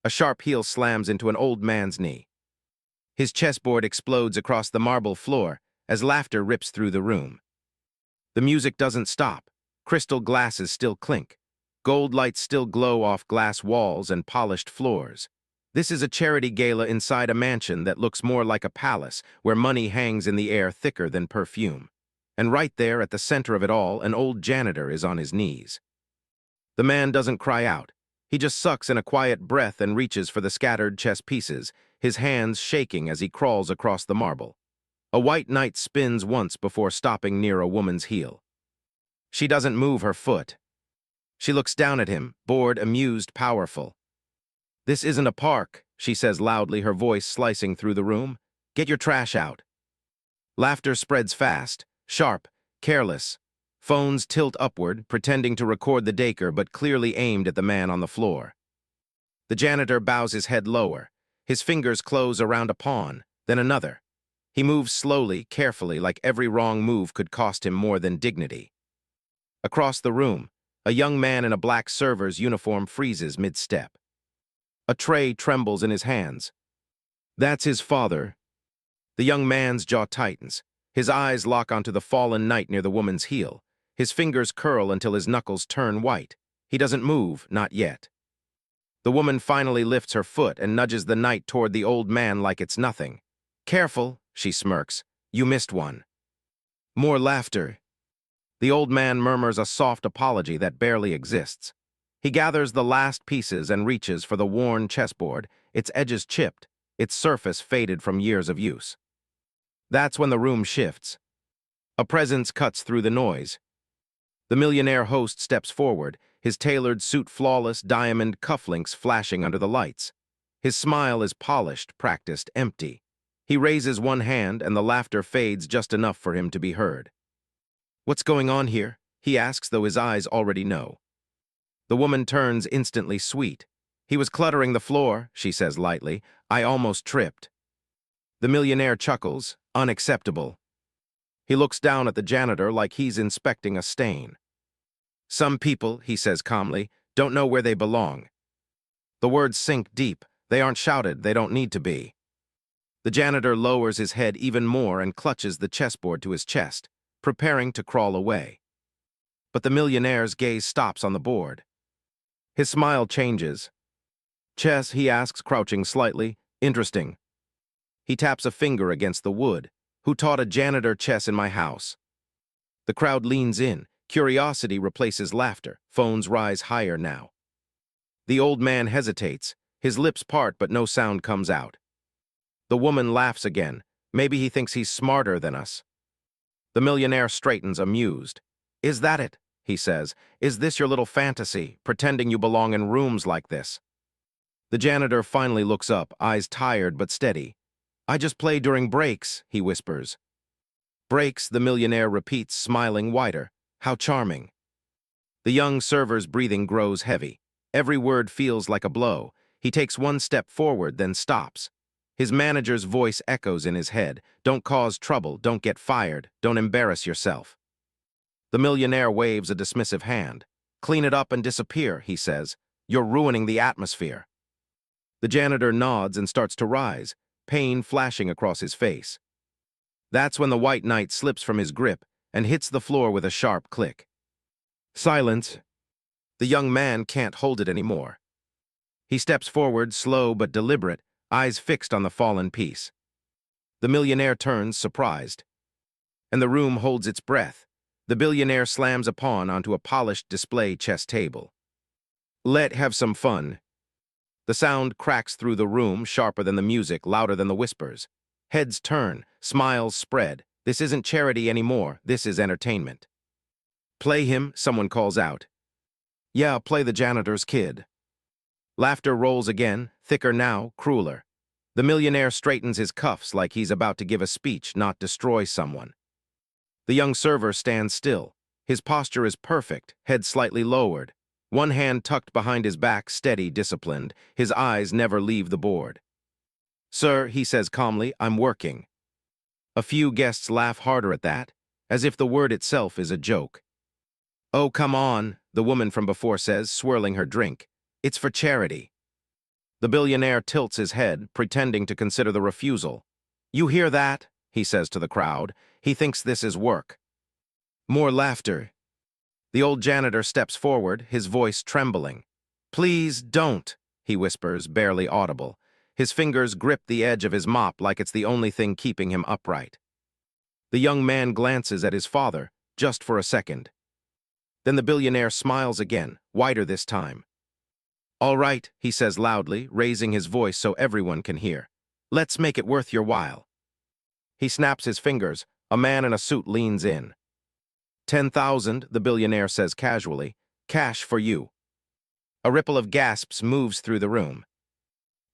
A sharp heel slams into an old man's knee. His chessboard explodes across the marble floor as laughter rips through the room. The music doesn't stop. Crystal glasses still clink. Gold lights still glow off glass walls and polished floors. This is a charity gala inside a mansion that looks more like a palace, where money hangs in the air thicker than perfume. And right there at the center of it all, an old janitor is on his knees. The man doesn't cry out. He just sucks in a quiet breath and reaches for the scattered chess pieces, his hands shaking as he crawls across the marble. A white knight spins once before stopping near a woman's heel. She doesn't move her foot. She looks down at him, bored, amused, powerful. "This isn't a park," she says loudly, her voice slicing through the room. "Get your trash out." Laughter spreads fast, sharp, careless. Phones tilt upward, pretending to record the dacre but clearly aimed at the man on the floor. The janitor bows his head lower. His fingers close around a pawn, then another. He moves slowly, carefully, like every wrong move could cost him more than dignity. Across the room, a young man in a black server's uniform freezes mid-step. A tray trembles in his hands. That's his father. The young man's jaw tightens. His eyes lock onto the fallen knight near the woman's heel. His fingers curl until his knuckles turn white. He doesn't move, not yet. The woman finally lifts her foot and nudges the knight toward the old man like it's nothing. "Careful," she smirks. "You missed one." More laughter. The old man murmurs a soft apology that barely exists. He gathers the last pieces and reaches for the worn chessboard, its edges chipped, its surface faded from years of use. That's when the room shifts. A presence cuts through the noise. The millionaire host steps forward, his tailored suit flawless, diamond cufflinks flashing under the lights. His smile is polished, practiced, empty. He raises one hand and the laughter fades just enough for him to be heard. "What's going on here?" he asks, though his eyes already know. The woman turns instantly sweet. "He was cluttering the floor," she says lightly. "I almost tripped." The millionaire chuckles. Unacceptable. He looks down at the janitor like he's inspecting a stain. "Some people," he says calmly, "don't know where they belong." The words sink deep. They aren't shouted. They don't need to be. The janitor lowers his head even more and clutches the chessboard to his chest, preparing to crawl away. But the millionaire's gaze stops on the board. His smile changes. "Chess?" he asks, crouching slightly. "Interesting." He taps a finger against the wood. "Who taught a janitor chess in my house?" The crowd leans in. Curiosity replaces laughter. Phones rise higher now. The old man hesitates. His lips part, but no sound comes out. The woman laughs again. Maybe he thinks he's smarter than us. The millionaire straightens, amused. "Is that it?" he says. "Is this your little fantasy, pretending you belong in rooms like this?" The janitor finally looks up, eyes tired but steady. "I just play during breaks," he whispers. "Breaks," the millionaire repeats, smiling wider. "How charming." The young server's breathing grows heavy. Every word feels like a blow. He takes one step forward, then stops. His manager's voice echoes in his head. "Don't cause trouble, don't get fired, don't embarrass yourself." The millionaire waves a dismissive hand. "Clean it up and disappear," he says. "You're ruining the atmosphere." The janitor nods and starts to rise, pain flashing across his face. That's when the white knight slips from his grip and hits the floor with a sharp click. Silence. The young man can't hold it anymore. He steps forward, slow but deliberate, eyes fixed on the fallen piece. The millionaire turns, surprised. And the room holds its breath. The billionaire slams a pawn onto a polished display chess table. "Let have some fun." The sound cracks through the room, sharper than the music, louder than the whispers. Heads turn, smiles spread. This isn't charity anymore, this is entertainment. "Play him," someone calls out. "Yeah, play the janitor's kid." Laughter rolls again, thicker now, crueler. The millionaire straightens his cuffs like he's about to give a speech, not destroy someone. The young server stands still. His posture is perfect, head slightly lowered. One hand tucked behind his back, steady, disciplined. His eyes never leave the board. "Sir," he says calmly, "I'm working." A few guests laugh harder at that, as if the word itself is a joke. "Oh, come on," the woman from before says, swirling her drink. "It's for charity." The billionaire tilts his head, pretending to consider the refusal. "You hear that?" he says to the crowd. He thinks this is work. More laughter. The old janitor steps forward, his voice trembling. "Please don't," he whispers, barely audible. His fingers grip the edge of his mop like it's the only thing keeping him upright. The young man glances at his father, just for a second. Then the billionaire smiles again, wider this time. "All right," he says loudly, raising his voice so everyone can hear. "Let's make it worth your while." He snaps his fingers. A man in a suit leans in. 10,000, the billionaire says casually. "Cash for you." A ripple of gasps moves through the room.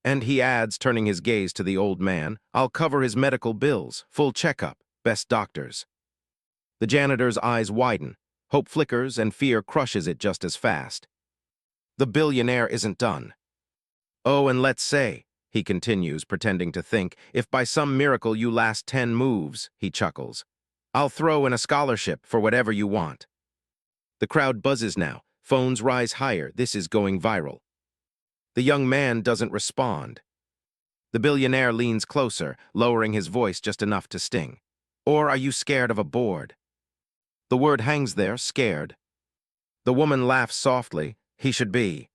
And he adds, turning his gaze to the old man, "I'll cover his medical bills, full checkup, best doctors." The janitor's eyes widen. Hope flickers and fear crushes it just as fast. The billionaire isn't done. "Oh, and let's say," he continues, pretending to think, "if by some miracle you last 10 moves," he chuckles, "I'll throw in a scholarship for whatever you want." The crowd buzzes now. Phones rise higher. This is going viral. The young man doesn't respond. The billionaire leans closer, lowering his voice just enough to sting. "Or are you scared of a board?" The word hangs there, scared. The woman laughs softly. "He should be."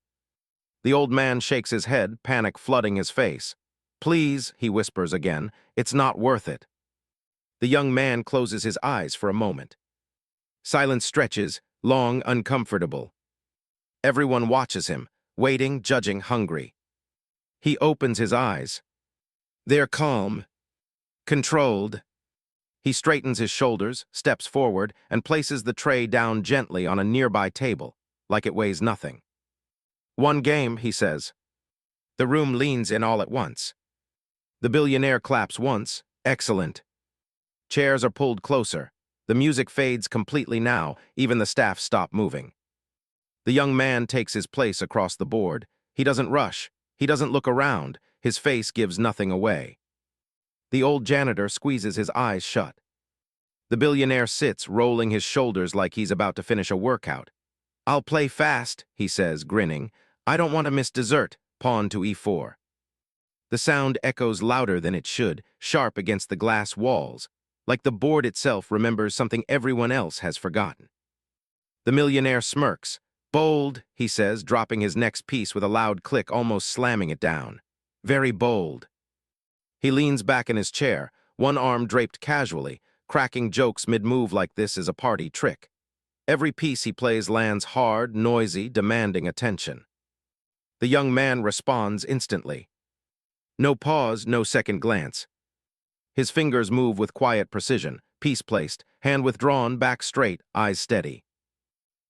The old man shakes his head, panic flooding his face. "Please," he whispers again, "it's not worth it." The young man closes his eyes for a moment. Silence stretches, long, uncomfortable. Everyone watches him, waiting, judging, hungry. He opens his eyes. They're calm, controlled. He straightens his shoulders, steps forward, and places the tray down gently on a nearby table, like it weighs nothing. "One game," he says. The room leans in all at once. The billionaire claps once. "Excellent." Chairs are pulled closer. The music fades completely now, even the staff stop moving. The young man takes his place across the board. He doesn't rush. He doesn't look around. His face gives nothing away. The old janitor squeezes his eyes shut. The billionaire sits, rolling his shoulders like he's about to finish a workout. "I'll play fast," he says, grinning. "I don't want to miss dessert. Pawn to e4. The sound echoes louder than it should, sharp against the glass walls, like the board itself remembers something everyone else has forgotten. The millionaire smirks. "Bold," he says, dropping his next piece with a loud click, almost slamming it down. "Very bold." He leans back in his chair, one arm draped casually, cracking jokes mid-move like this is a party trick. Every piece he plays lands hard, noisy, demanding attention. The young man responds instantly. No pause, no second glance. His fingers move with quiet precision, piece placed, hand withdrawn, back straight, eyes steady.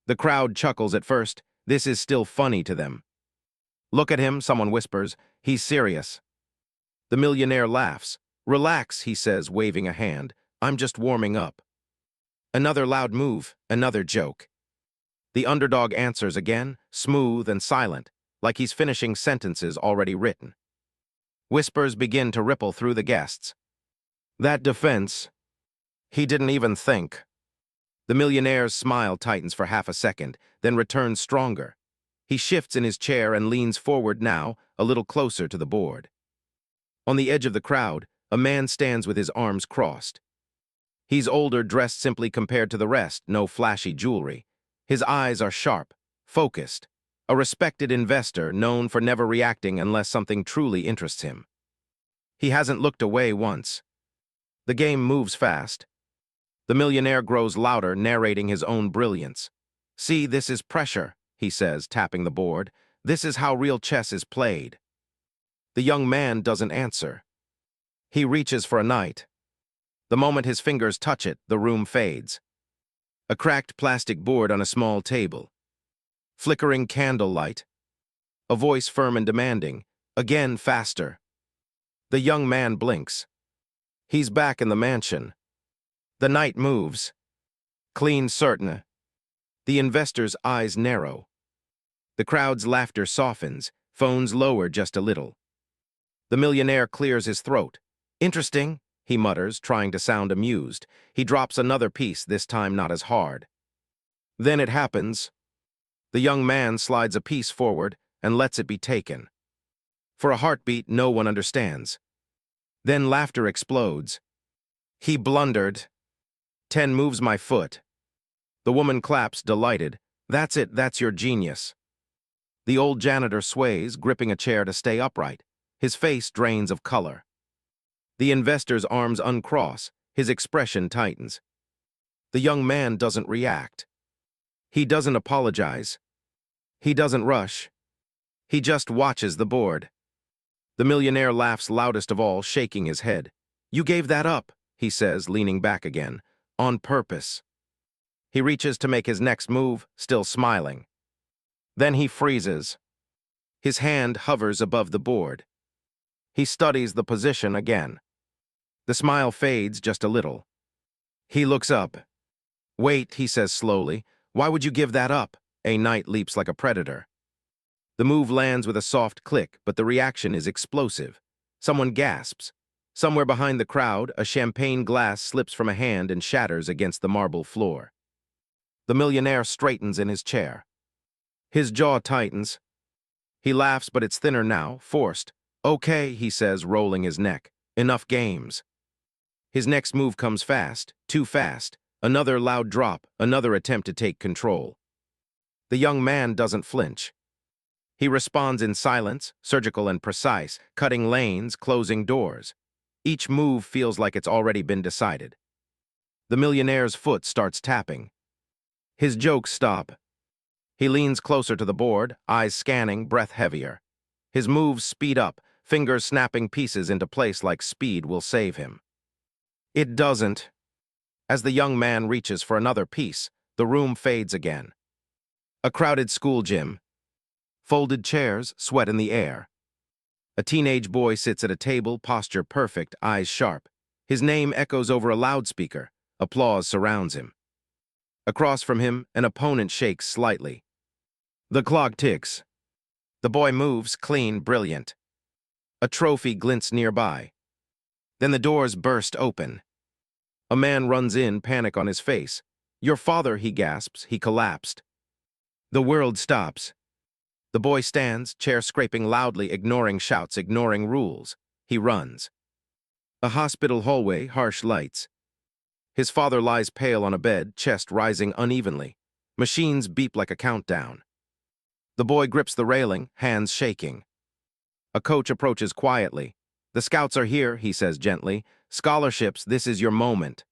The crowd chuckles at first. This is still funny to them. "Look at him," someone whispers. "He's serious." The millionaire laughs. "Relax," he says, waving a hand. "I'm just warming up." Another loud move, another joke. The underdog answers again, smooth and silent, like he's finishing sentences already written. Whispers begin to ripple through the guests. "That defense, he didn't even think." The millionaire's smile tightens for half a second, then returns stronger. He shifts in his chair and leans forward now, a little closer to the board. On the edge of the crowd, a man stands with his arms crossed. He's older, dressed simply compared to the rest, no flashy jewelry. His eyes are sharp, focused. A respected investor known for never reacting unless something truly interests him. He hasn't looked away once. The game moves fast. The millionaire grows louder, narrating his own brilliance. "See, this is pressure," he says, tapping the board. "This is how real chess is played." The young man doesn't answer. He reaches for a knight. The moment his fingers touch it, the room fades. A cracked plastic board on a small table. Flickering candlelight. A voice firm and demanding. Again faster. The young man blinks. He's back in the mansion. The knight moves. Clean, certain. The investor's eyes narrow. The crowd's laughter softens, phones lower just a little. The millionaire clears his throat. "Interesting," he mutters, trying to sound amused. He drops another piece, this time not as hard. Then it happens. The young man slides a piece forward and lets it be taken. For a heartbeat no one understands. Then laughter explodes. He blundered. 10 moves my foot. The woman claps, delighted. That's it, that's your genius. The old janitor sways, gripping a chair to stay upright. His face drains of color. The investor's arms uncross. His expression tightens. The young man doesn't react. He doesn't apologize. He doesn't rush. He just watches the board. The millionaire laughs loudest of all, shaking his head. You gave that up, he says, leaning back again. On purpose. He reaches to make his next move, still smiling. Then he freezes. His hand hovers above the board. He studies the position again. The smile fades just a little. He looks up. Wait, he says slowly. Why would you give that up? A knight leaps like a predator. The move lands with a soft click, but the reaction is explosive. Someone gasps. Somewhere behind the crowd, a champagne glass slips from a hand and shatters against the marble floor. The millionaire straightens in his chair. His jaw tightens. He laughs, but it's thinner now, forced. Okay, he says, rolling his neck. Enough games. His next move comes fast, too fast. Another loud drop, another attempt to take control. The young man doesn't flinch. He responds in silence, surgical and precise, cutting lanes, closing doors. Each move feels like it's already been decided. The millionaire's foot starts tapping. His jokes stop. He leans closer to the board, eyes scanning, breath heavier. His moves speed up, fingers snapping pieces into place like speed will save him. It doesn't. As the young man reaches for another piece, the room fades again. A crowded school gym. Folded chairs, sweat in the air. A teenage boy sits at a table, posture perfect, eyes sharp. His name echoes over a loudspeaker. Applause surrounds him. Across from him, an opponent shakes slightly. The clock ticks. The boy moves, clean, brilliant. A trophy glints nearby. Then the doors burst open. A man runs in, panic on his face. Your father, he gasps. He collapsed. The world stops. The boy stands, chair scraping loudly, ignoring shouts, ignoring rules. He runs. A hospital hallway, harsh lights. His father lies pale on a bed, chest rising unevenly. Machines beep like a countdown. The boy grips the railing, hands shaking. A coach approaches quietly. The scouts are here, he says gently. Scholarships, this is your moment.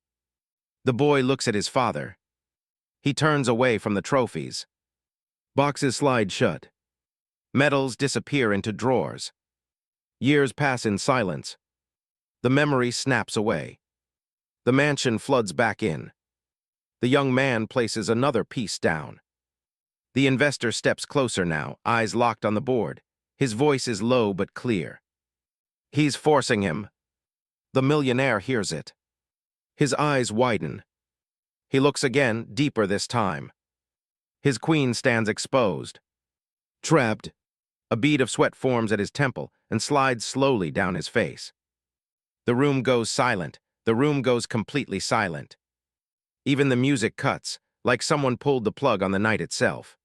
The boy looks at his father. He turns away from the trophies. Boxes slide shut. Medals disappear into drawers. Years pass in silence. The memory snaps away. The mansion floods back in. The young man places another piece down. The investor steps closer now, eyes locked on the board. His voice is low but clear. He's forcing him. The millionaire hears it. His eyes widen. He looks again, deeper this time. His queen stands exposed. Trapped. A bead of sweat forms at his temple and slides slowly down his face. The room goes silent. The room goes completely silent. Even the music cuts, like someone pulled the plug on the night itself.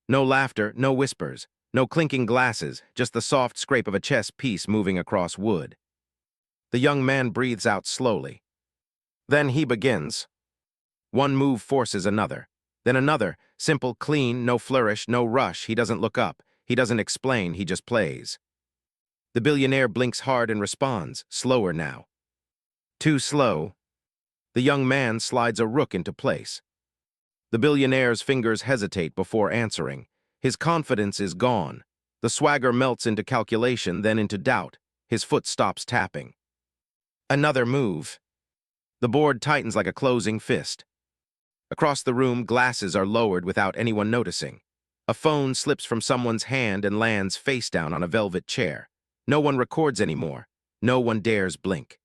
No laughter, no whispers, no clinking glasses, just the soft scrape of a chess piece moving across wood. The young man breathes out slowly. Then he begins. One move forces another. Then another, simple, clean, no flourish, no rush. He doesn't look up. He doesn't explain, he just plays. The billionaire blinks hard and responds, slower now. Too slow. The young man slides a rook into place. The billionaire's fingers hesitate before answering. His confidence is gone. The swagger melts into calculation, then into doubt. His foot stops tapping. Another move. The board tightens like a closing fist. Across the room, glasses are lowered without anyone noticing. A phone slips from someone's hand and lands face down on a velvet chair. No one records anymore. No one dares blink.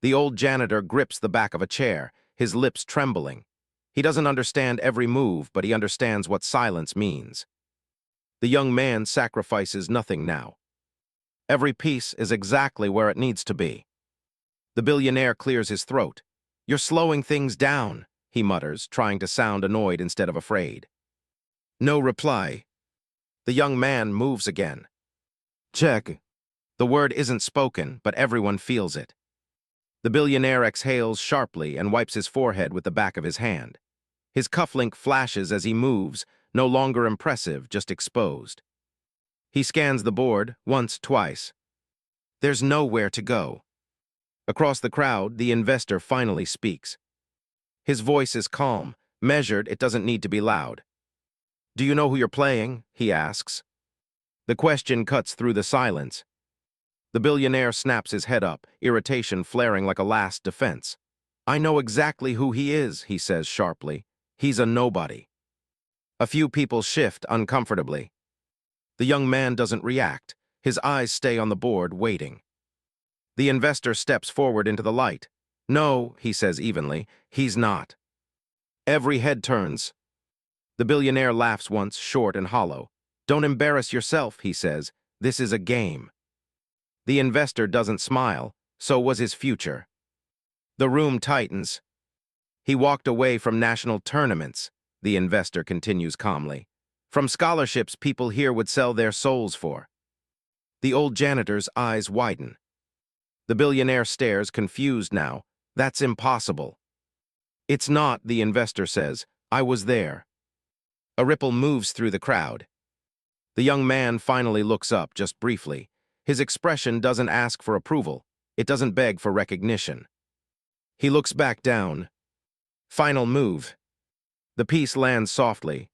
The old janitor grips the back of a chair, his lips trembling. He doesn't understand every move, but he understands what silence means. The young man sacrifices nothing now. Every piece is exactly where it needs to be. The billionaire clears his throat. You're slowing things down, he mutters, trying to sound annoyed instead of afraid. No reply. The young man moves again. Check. The word isn't spoken, but everyone feels it. The billionaire exhales sharply and wipes his forehead with the back of his hand. His cufflink flashes as he moves, no longer impressive, just exposed. He scans the board, once, twice. There's nowhere to go. Across the crowd, the investor finally speaks. His voice is calm, measured, it doesn't need to be loud. Do you know who you're playing? He asks. The question cuts through the silence. The billionaire snaps his head up, irritation flaring like a last defense. I know exactly who he is, he says sharply. He's a nobody. A few people shift uncomfortably. The young man doesn't react. His eyes stay on the board, waiting. The investor steps forward into the light. No, he says evenly, he's not. Every head turns. The billionaire laughs once, short and hollow. Don't embarrass yourself, he says. This is a game. The investor doesn't smile. So was his future. The room tightens. He walked away from national tournaments, the investor continues calmly. From scholarships people here would sell their souls for. The old janitor's eyes widen. The billionaire stares, confused now. That's impossible. It's not, the investor says. I was there. A ripple moves through the crowd. The young man finally looks up, just briefly. His expression doesn't ask for approval. It doesn't beg for recognition. He looks back down. Final move. The piece lands softly.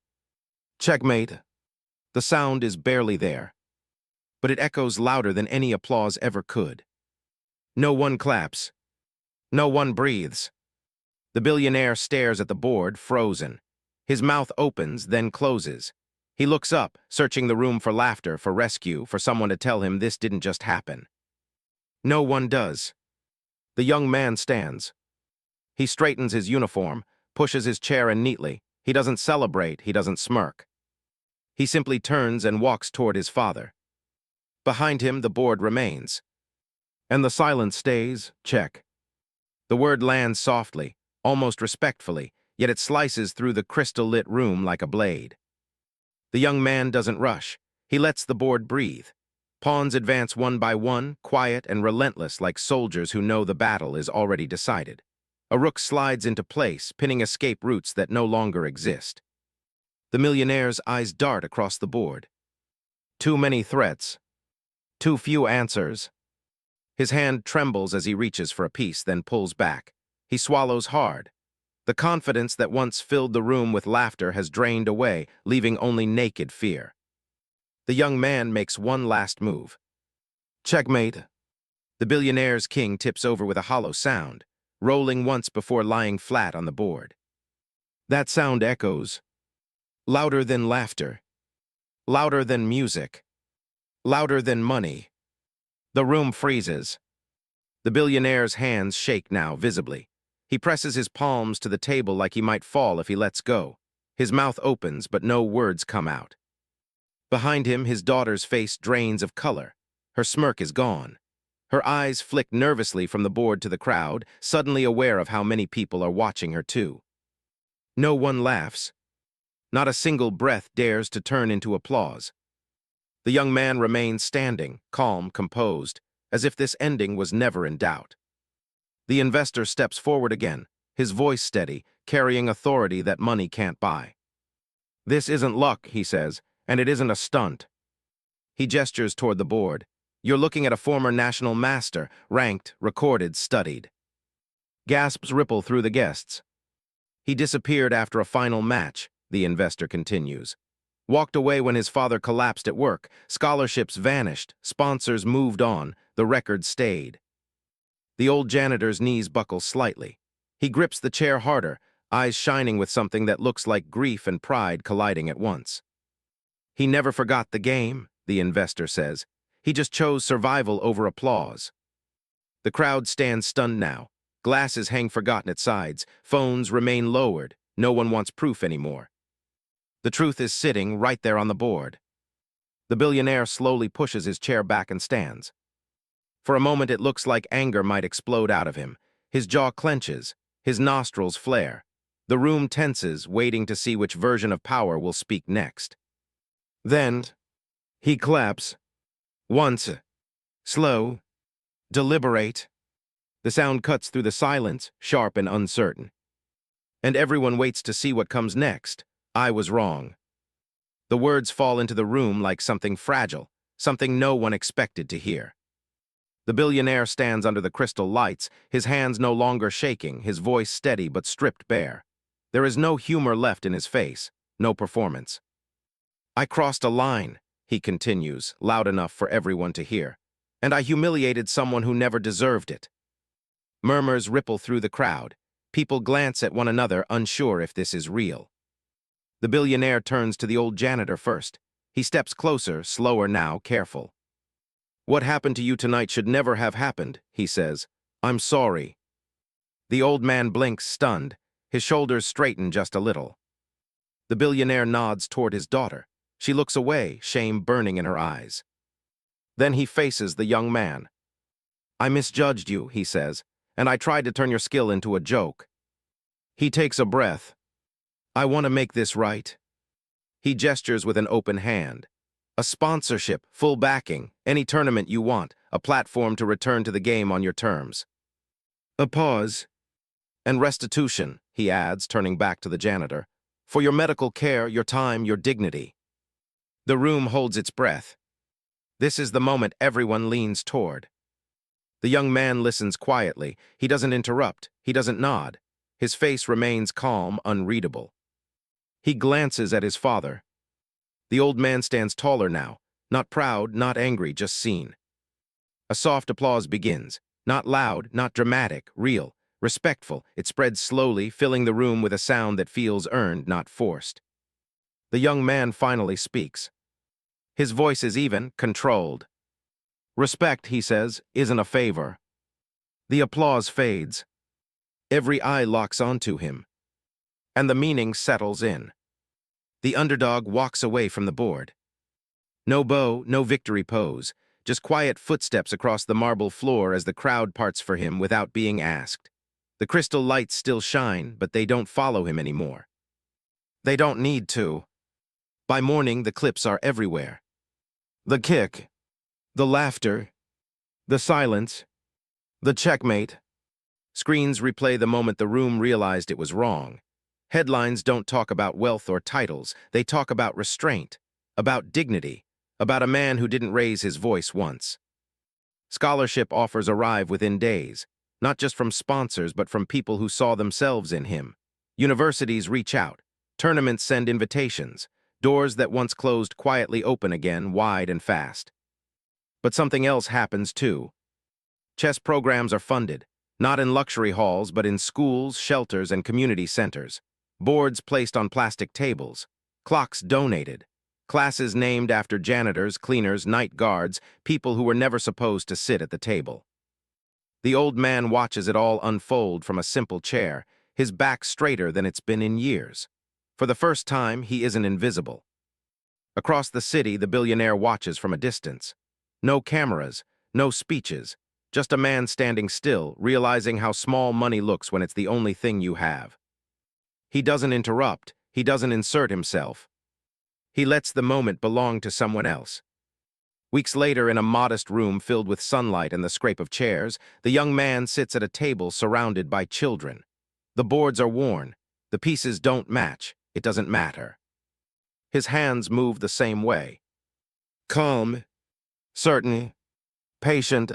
Checkmate. The sound is barely there, but it echoes louder than any applause ever could. No one claps. No one breathes. The billionaire stares at the board, frozen. His mouth opens, then closes. He looks up, searching the room for laughter, for rescue, for someone to tell him this didn't just happen. No one does. The young man stands. He straightens his uniform, pushes his chair in neatly. He doesn't celebrate, he doesn't smirk. He simply turns and walks toward his father. Behind him, the board remains. And the silence stays, check. The word lands softly, almost respectfully, yet it slices through the crystal-lit room like a blade. The young man doesn't rush. He lets the board breathe. Pawns advance one by one, quiet and relentless like soldiers who know the battle is already decided. A rook slides into place, pinning escape routes that no longer exist. The millionaire's eyes dart across the board. Too many threats. Too few answers. His hand trembles as he reaches for a piece, then pulls back. He swallows hard. The confidence that once filled the room with laughter has drained away, leaving only naked fear. The young man makes one last move. Checkmate. The billionaire's king tips over with a hollow sound, rolling once before lying flat on the board. That sound echoes. Louder than laughter. Louder than music. Louder than money. The room freezes. The billionaire's hands shake now, visibly. He presses his palms to the table like he might fall if he lets go. His mouth opens, but no words come out. Behind him, his daughter's face drains of color. Her smirk is gone. Her eyes flick nervously from the board to the crowd, suddenly aware of how many people are watching her too. No one laughs. Not a single breath dares to turn into applause. The young man remains standing, calm, composed, as if this ending was never in doubt. The investor steps forward again, his voice steady, carrying authority that money can't buy. This isn't luck, he says, and it isn't a stunt. He gestures toward the board. You're looking at a former national master, ranked, recorded, studied. Gasps ripple through the guests. He disappeared after a final match, the investor continues. Walked away when his father collapsed at work. Scholarships vanished, sponsors moved on, the record stayed. The old janitor's knees buckle slightly. He grips the chair harder, eyes shining with something that looks like grief and pride colliding at once. He never forgot the game, the investor says. He just chose survival over applause. The crowd stands stunned now. Glasses hang forgotten at sides. Phones remain lowered. No one wants proof anymore. The truth is sitting right there on the board. The billionaire slowly pushes his chair back and stands. For a moment it looks like anger might explode out of him. His jaw clenches, his nostrils flare. The room tenses, waiting to see which version of power will speak next. Then, he claps. Once. Slow. Deliberate. The sound cuts through the silence, sharp and uncertain. And everyone waits to see what comes next. I was wrong. The words fall into the room like something fragile, something no one expected to hear. The billionaire stands under the crystal lights, his hands no longer shaking, his voice steady but stripped bare. There is no humor left in his face, no performance. I crossed a line, he continues, loud enough for everyone to hear, and I humiliated someone who never deserved it. Murmurs ripple through the crowd. People glance at one another, unsure if this is real. The billionaire turns to the old janitor first. He steps closer, slower now, careful. What happened to you tonight should never have happened, he says. I'm sorry. The old man blinks, stunned. His shoulders straighten just a little. The billionaire nods toward his daughter. She looks away, shame burning in her eyes. Then he faces the young man. I misjudged you, he says, and I tried to turn your skill into a joke. He takes a breath. I want to make this right. He gestures with an open hand. A sponsorship, full backing, any tournament you want, a platform to return to the game on your terms. A pause. And restitution, he adds, turning back to the janitor, for your medical care, your time, your dignity. The room holds its breath. This is the moment everyone leans toward. The young man listens quietly. He doesn't interrupt. He doesn't nod. His face remains calm, unreadable. He glances at his father. The old man stands taller now, not proud, not angry, just seen. A soft applause begins, not loud, not dramatic, real, respectful. It spreads slowly, filling the room with a sound that feels earned, not forced. The young man finally speaks. His voice is even, controlled. Respect, he says, isn't a favor. The applause fades. Every eye locks onto him. And the meaning settles in. The underdog walks away from the board. No bow, no victory pose, just quiet footsteps across the marble floor as the crowd parts for him without being asked. The crystal lights still shine, but they don't follow him anymore. They don't need to. By morning, the clips are everywhere. The kick, the laughter, the silence, the checkmate. Screens replay the moment the room realized it was wrong. Headlines don't talk about wealth or titles. They talk about restraint, about dignity, about a man who didn't raise his voice once. Scholarship offers arrive within days, not just from sponsors, but from people who saw themselves in him. Universities reach out. Tournaments send invitations. Doors that once closed quietly open again, wide and fast. But something else happens too. Chess programs are funded, not in luxury halls, but in schools, shelters, and community centers. Boards placed on plastic tables. Clocks donated. Classes named after janitors, cleaners, night guards, people who were never supposed to sit at the table. The old man watches it all unfold from a simple chair, his back straighter than it's been in years. For the first time, he isn't invisible. Across the city, the billionaire watches from a distance. No cameras, no speeches, just a man standing still, realizing how small money looks when it's the only thing you have. He doesn't interrupt, he doesn't insert himself. He lets the moment belong to someone else. Weeks later, in a modest room filled with sunlight and the scrape of chairs, the young man sits at a table surrounded by children. The boards are worn. The pieces don't match. It doesn't matter. His hands move the same way. Calm, certain, patient.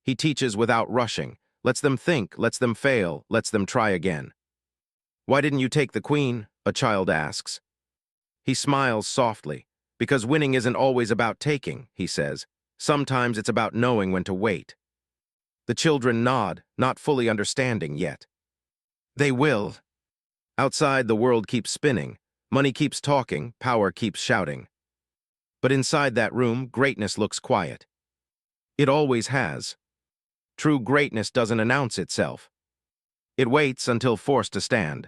He teaches without rushing, lets them think, lets them fail, lets them try again. Why didn't you take the queen? A child asks. He smiles softly. Because winning isn't always about taking, he says. Sometimes it's about knowing when to wait. The children nod, not fully understanding yet. They will. Outside, the world keeps spinning. Money keeps talking, power keeps shouting. But inside that room, greatness looks quiet. It always has. True greatness doesn't announce itself. It waits until forced to stand.